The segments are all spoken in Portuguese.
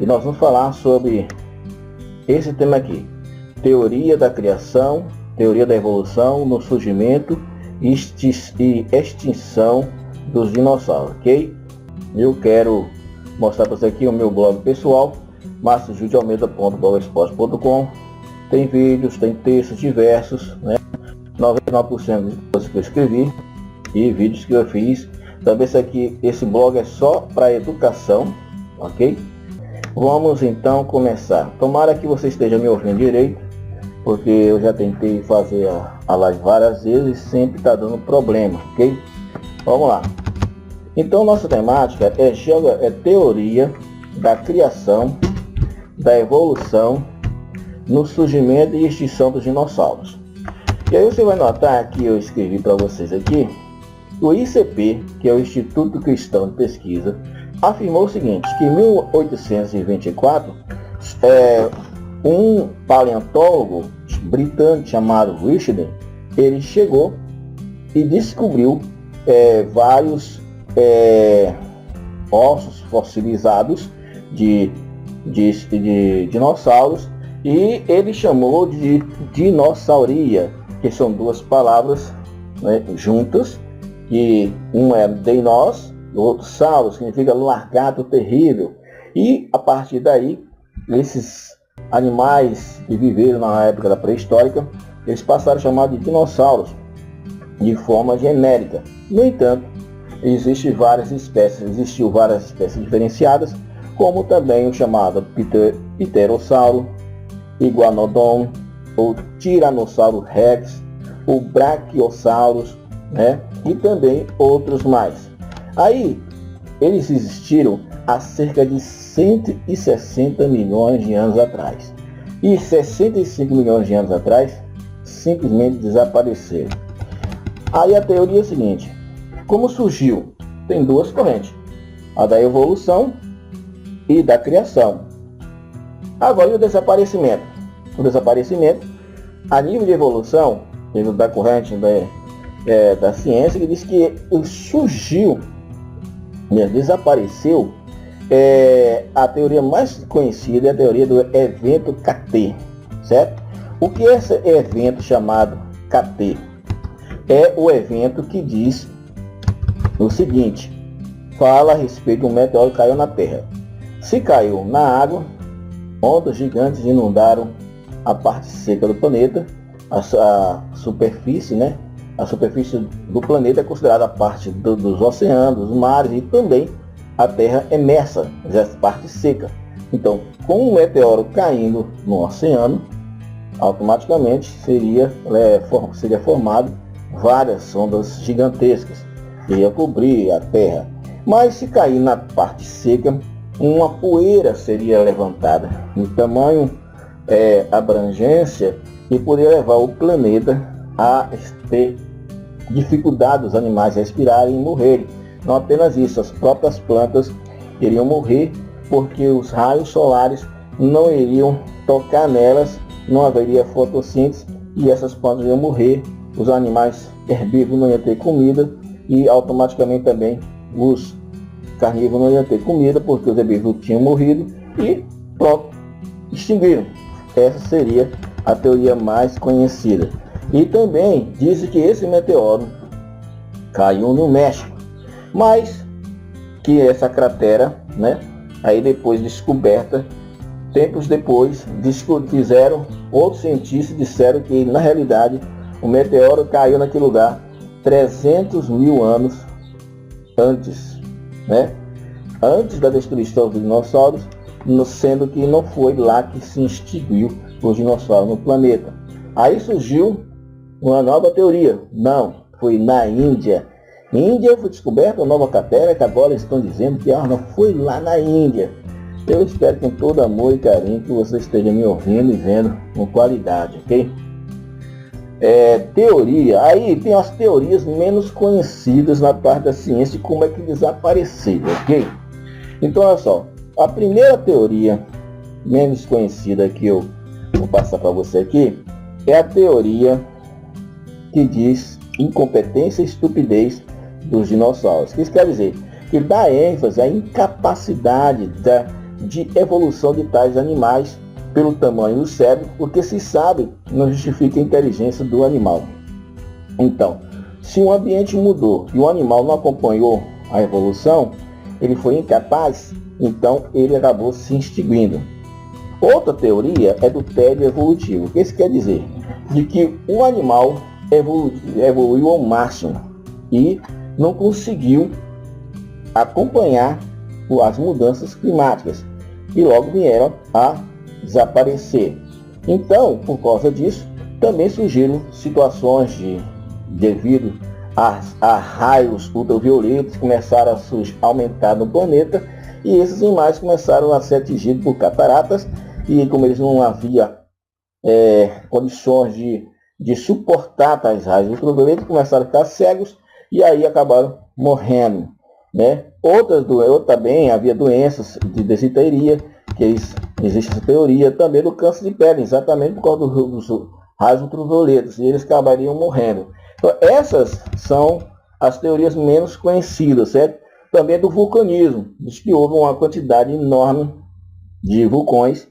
e nós vamos falar sobre esse tema aqui: teoria da criação, teoria da evolução no surgimento e extinção dos dinossauros, ok? Eu quero mostrar para você aqui o meu blog pessoal, marciojudalmeida.blogspot.com. Tem vídeos, tem textos diversos, né? 99% de coisas que eu escrevi e vídeos que eu fiz. Também esse blog é só para educação, ok? Vamos então começar. Tomara que você esteja me ouvindo direito, porque eu já tentei fazer a live várias vezes e sempre está dando problema, ok? Vamos lá. Então nossa temática é teoria da criação, da evolução no surgimento e extinção dos dinossauros. E aí você vai notar que eu escrevi para vocês aqui: o ICP, que é o Instituto Cristão de Pesquisa, afirmou o seguinte, que em 1824, um paleontólogo britânico chamado Richard, ele chegou e descobriu vários ossos fossilizados de dinossauros, e ele chamou de dinossauria, que são duas palavras, né, juntas, que um é deinos, o outro sauro, significa largato terrível. E a partir daí, esses animais que viveram na época da pré-histórica, eles passaram a chamar de dinossauros de forma genérica. No entanto, existiu várias espécies diferenciadas, como também o chamado pterossauro, iguanodon, o tiranossauro rex, o brachiosaurus, né? E também outros mais. Aí, eles existiram há cerca de 160 milhões de anos atrás. E 65 milhões de anos atrás, simplesmente desapareceram. Aí a teoria é a seguinte: como surgiu? Tem duas correntes, a da evolução e da criação. Agora, e o desaparecimento? O desaparecimento, a nível de evolução, da corrente da ciência, que diz que surgiu, desapareceu, a teoria mais conhecida é a teoria do evento KT, certo? O que é esse evento chamado KT? É o evento que diz o seguinte: fala a respeito de um meteoro que caiu na Terra. Se caiu na água, ondas gigantes inundaram a parte seca do planeta, a superfície, né? A superfície do planeta é considerada a parte dos oceanos, dos mares, e também a Terra emersa, essa parte seca. Então, com um meteoro caindo no oceano, automaticamente seria formado várias ondas gigantescas que iam cobrir a Terra. Mas se cair na parte seca, uma poeira seria levantada em tamanho, abrangência, e poderia levar o planeta a ter dificuldade dos animais respirarem e morrerem. Não apenas isso, as próprias plantas iriam morrer, porque os raios solares não iriam tocar nelas, não haveria fotossíntese e essas plantas iam morrer, os animais herbívoros não iam ter comida e automaticamente também os carnívoros não iam ter comida, porque os herbívoros tinham morrido e pronto, extinguiram. Essa seria a teoria mais conhecida. E também dizem que esse meteoro caiu no México, mas que essa cratera, né, aí depois descoberta, tempos depois, fizeram, outros cientistas disseram que na realidade o meteoro caiu naquele lugar 300 mil anos antes, né, antes da destruição dos dinossauros, sendo que não foi lá que se extinguiu os dinossauros no planeta. Aí surgiu uma nova teoria: não, foi na Índia. Índia foi descoberta uma nova cratera, que agora estão dizendo que não foi lá na Índia. Eu espero com todo amor e carinho que você esteja me ouvindo e vendo com qualidade, ok? Teoria, aí tem as teorias menos conhecidas na parte da ciência, como é que desapareceram, ok? Então olha só, a primeira teoria menos conhecida que eu vou passar para você aqui é a teoria que diz incompetência e estupidez dos dinossauros. O que isso quer dizer? Que dá ênfase à incapacidade de evolução de tais animais pelo tamanho do cérebro, porque se sabe não justifica a inteligência do animal. Então, se o ambiente mudou e o animal não acompanhou a evolução, ele foi incapaz, então ele acabou se extinguindo. Outra teoria é do tédio evolutivo. O que isso quer dizer? De que o animal evoluiu ao máximo e não conseguiu acompanhar as mudanças climáticas e logo vieram a desaparecer. Então, por causa disso, também surgiram situações devido a raios ultravioletos que começaram a aumentar no planeta, e esses animais começaram a ser atingidos por cataratas, e como eles não havia condições de suportar tais raios ultravioletos, começaram a ficar cegos e aí acabaram morrendo, né? Outra também havia doenças de desinteria, que existe essa teoria também do câncer de pele, exatamente por causa dos raios ultravioletos, e eles acabariam morrendo. Então, essas são as teorias menos conhecidas, certo? Também do vulcanismo, diz que houve uma quantidade enorme de vulcões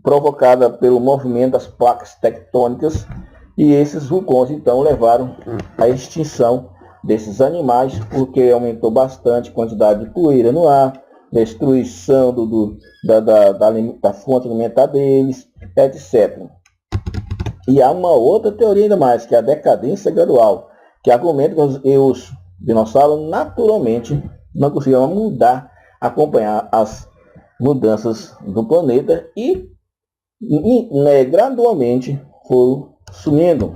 provocada pelo movimento das placas tectônicas, e esses vulcões então levaram à extinção desses animais, porque aumentou bastante a quantidade de poeira no ar, destruição da fonte alimentar deles, etc. E há uma outra teoria ainda mais, que é a decadência gradual, que argumenta que os dinossauros naturalmente não conseguiram acompanhar as mudanças do planeta e gradualmente foram sumindo.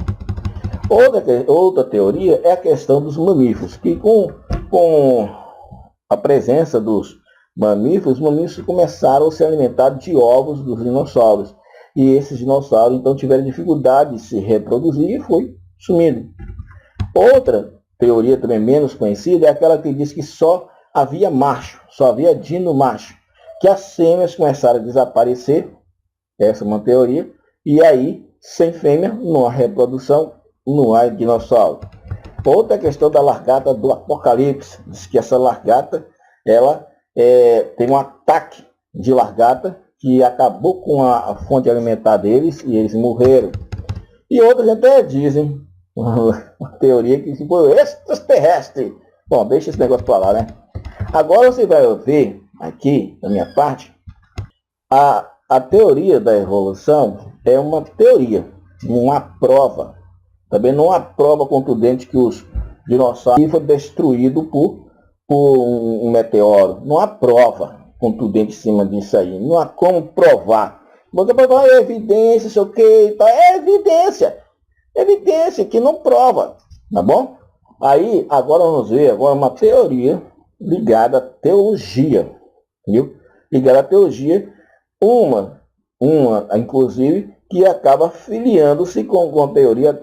Outra teoria é a questão dos mamíferos, que com a presença dos mamíferos, os mamíferos começaram a se alimentar de ovos dos dinossauros. E esses dinossauros então tiveram dificuldade de se reproduzir e foi sumindo. Outra teoria também menos conhecida é aquela que diz que só havia macho, só havia dino macho, que as fêmeas começaram a desaparecer, essa é uma teoria, e aí, sem fêmea, não há reprodução, não há dinossauro. Outra questão da largata do Apocalipse, diz que essa largata, ela tem um ataque de largata que acabou com a fonte alimentar deles e eles morreram. E outras até dizem, uma teoria que foi extraterrestre. Bom, deixa esse negócio para lá, né? Agora você vai ver aqui, da minha parte, a teoria da evolução é uma teoria, uma prova. Também não há prova contundente que os dinossauros foram destruídos por um meteoro. Não há prova contundente em cima disso aí. Não há como provar. Você pode falar, é evidência, sei o que, é evidência. Evidência que não prova, tá bom? Aí, agora vamos ver uma teoria ligada à teologia, viu? Ligada à teologia, uma inclusive, que acaba filiando-se com a teoria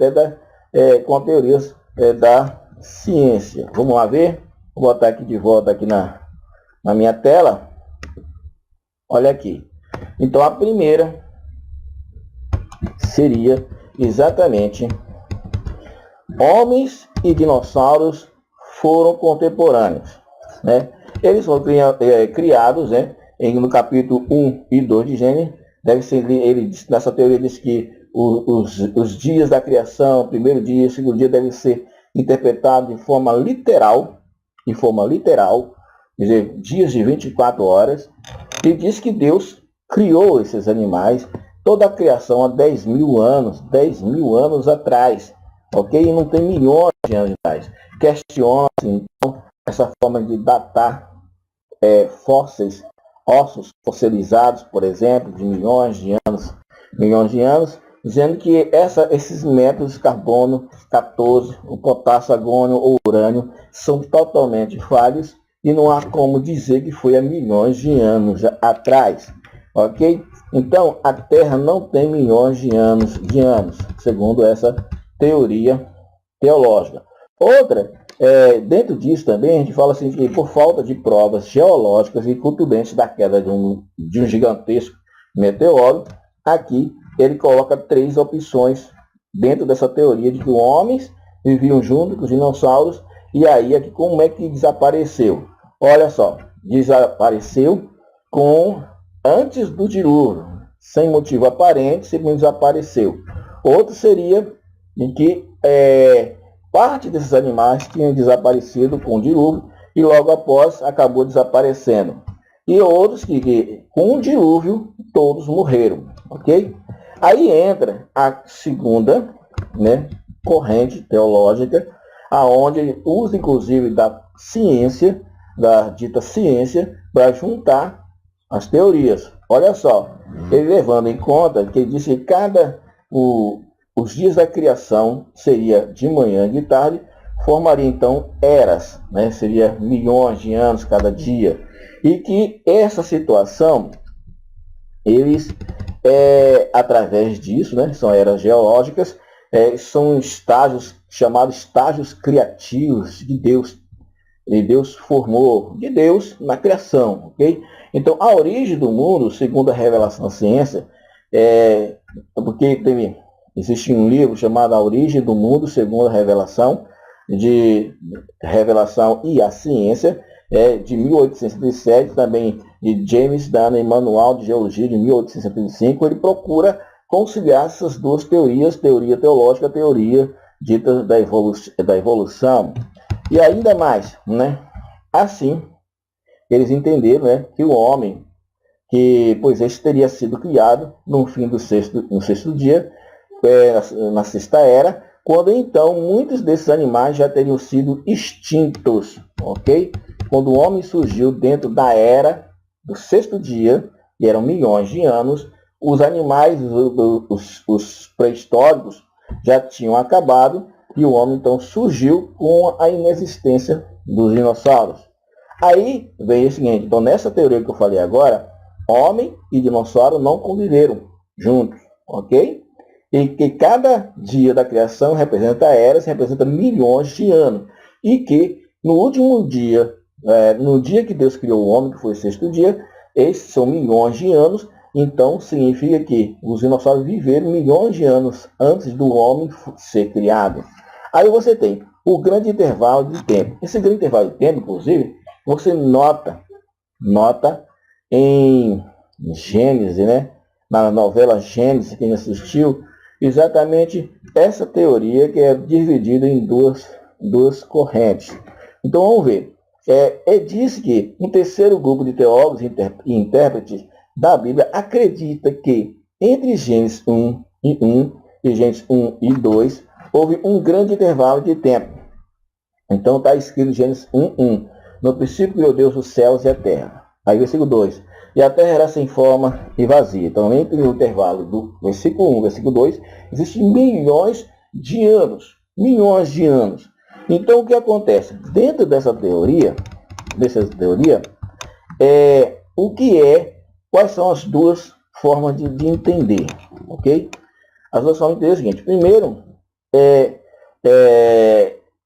com a teoria da ciência. Vamos lá ver? Vou botar aqui de volta aqui na minha tela. Olha aqui. Então, a primeira seria exatamente: homens e dinossauros foram contemporâneos, né? Eles foram criados, né, no capítulo 1 e 2 de Gênesis. Nessa teoria diz que os dias da criação, primeiro dia, segundo dia, devem ser interpretados de forma literal, quer dizer, dias de 24 horas, e diz que Deus criou esses animais, toda a criação há 10 mil anos atrás, ok? E não tem milhões de anos atrás. Questiona, então, essa forma de datar fósseis, ossos fossilizados, por exemplo, de milhões de anos, dizendo que esses métodos carbono 14, o potássio, argônio ou urânio são totalmente falhos e não há como dizer que foi há milhões de anos atrás, ok? Então, a Terra não tem milhões de anos, segundo essa teoria teológica. Outra, dentro disso também, a gente fala assim, que por falta de provas geológicas e contundentes da queda de um gigantesco meteoro, aqui ele coloca 3 opções dentro dessa teoria de que os homens viviam junto com os dinossauros, e aí aqui como é que desapareceu? Olha só, desapareceu antes do dilúvio, sem motivo aparente, simplesmente desapareceu. Outro seria em que parte desses animais tinham desaparecido com o dilúvio e logo após acabou desaparecendo. E outros que com o dilúvio todos morreram, ok? Aí entra a segunda, né, corrente teológica, aonde ele usa inclusive da ciência, da dita ciência, para juntar as teorias. Olha só, ele levando em conta que ele disse que os dias da criação seria de manhã e de tarde, formaria então eras, né? Seria milhões de anos cada dia. E que essa situação, eles, através disso, né, são eras geológicas, são estágios, chamados estágios criativos de Deus. E Deus formou de Deus na criação, ok? Então, a origem do mundo, segundo a revelação da ciência, porque existe um livro chamado A Origem do Mundo, segundo a revelação, de revelação e a ciência, de 1877, também de James Dunning, Manual de Geologia, de 1875, ele procura conciliar essas duas teorias, teoria teológica, teoria dita da evolução. E ainda mais, né? Assim, eles entenderam, né, que o homem, pois este teria sido criado no fim do sexto dia, na sexta era, quando então muitos desses animais já teriam sido extintos, ok? Quando o homem surgiu dentro da era do sexto dia, e eram milhões de anos, os animais, os pré-históricos, já tinham acabado, e o homem então surgiu com a inexistência dos dinossauros. Aí vem o seguinte, então nessa teoria que eu falei agora, homem e dinossauro não conviveram juntos, ok? E que cada dia da criação representa eras, representa milhões de anos. E que no último dia, no dia que Deus criou o homem, que foi o sexto dia, esses são milhões de anos, então significa que os dinossauros viveram milhões de anos antes do homem ser criado. Aí você tem o grande intervalo de tempo. Esse grande intervalo de tempo, inclusive, você nota em Gênesis, né? Na novela Gênesis, quem assistiu, exatamente essa teoria que é dividida em duas correntes. Então vamos ver. Diz que um terceiro grupo de teólogos e intérpretes da Bíblia acredita que entre Gênesis 1 e Gênesis 1 e 2 houve um grande intervalo de tempo. Então está escrito Gênesis 1:1. No princípio criou Deus os céus e a terra. Aí versículo 2. E a terra era sem forma e vazia. Então entre o intervalo do versículo 1 e versículo 2, existem milhões de anos. Milhões de anos. Então o que acontece? Dentro dessa teoria, quais são as duas formas de entender, ok? As duas formas de entender é o seguinte. Primeiro,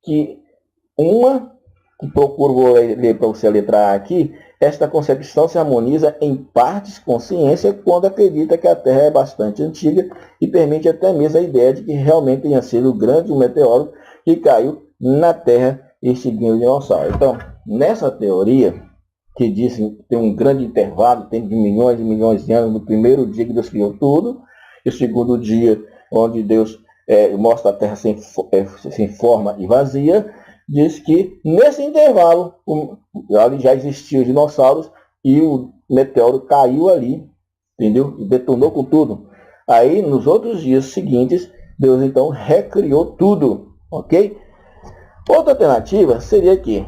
que uma, que vou ler para você a letra A aqui, esta concepção se harmoniza em partes com ciência quando acredita que a Terra é bastante antiga e permite até mesmo a ideia de que realmente tenha sido um grande meteoro que caiu na Terra e extinguiu o dinossauro. Então, nessa teoria, que diz que tem um grande intervalo, tem de milhões e milhões de anos, no primeiro dia que Deus criou tudo, e o segundo dia onde Deus mostra a Terra sem forma e vazia, diz que nesse intervalo ali já existiam os dinossauros e o meteoro caiu ali, entendeu? E detonou com tudo. Aí, nos outros dias seguintes, Deus então recriou tudo, ok? Outra alternativa seria que,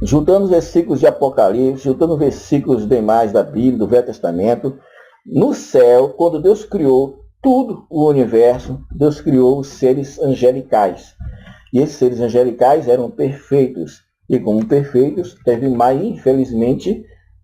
juntando os versículos de Apocalipse, juntando os versículos demais da Bíblia, do Velho Testamento, no céu, quando Deus criou tudo o universo, Deus criou os seres angelicais. E esses seres angelicais eram perfeitos. E como perfeitos, teve mais, infelizmente,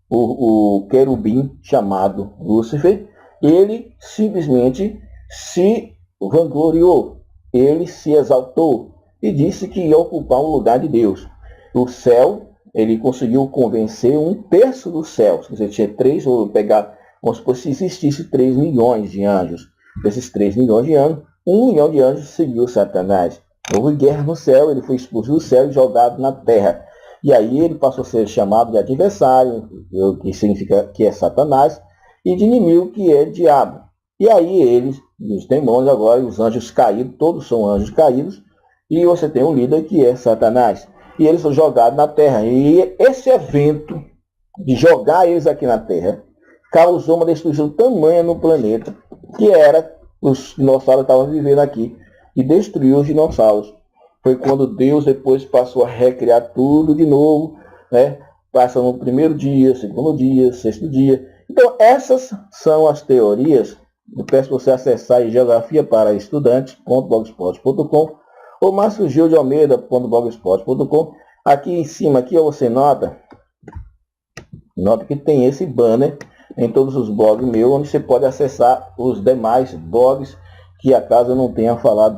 o querubim chamado Lúcifer. Ele simplesmente se vangloriou. Ele se exaltou e disse que ia ocupar o lugar de Deus. O céu, ele conseguiu convencer um terço dos céus. Quer dizer, tinha três, ou pegar, como se existisse 3 milhões de anjos. Desses 3 milhões de anos, 1 milhão de anjos seguiu Satanás. Houve guerra no céu, ele foi expulso do céu e jogado na terra. E aí ele passou a ser chamado de adversário, que significa que é Satanás, e de inimigo, que é diabo. E aí eles, os demônios agora, os anjos caídos, todos são anjos caídos, e você tem um líder que é Satanás. E eles são jogados na terra. E esse evento de jogar eles aqui na terra causou uma destruição tamanha no planeta, que era os dinossauros estavam vivendo aqui, e destruiu os dinossauros. Foi quando Deus depois passou a recriar tudo de novo, né? Passa no primeiro dia, segundo dia, sexto dia. Então essas são as teorias. Eu peço você acessar em geografia-para-estudantes.blogspot.com ou marciogildealmeida.blogspot.com. Aqui em cima, aqui você nota que tem esse banner em todos os blogs meus, onde você pode acessar os demais blogs que a casa não tenha falado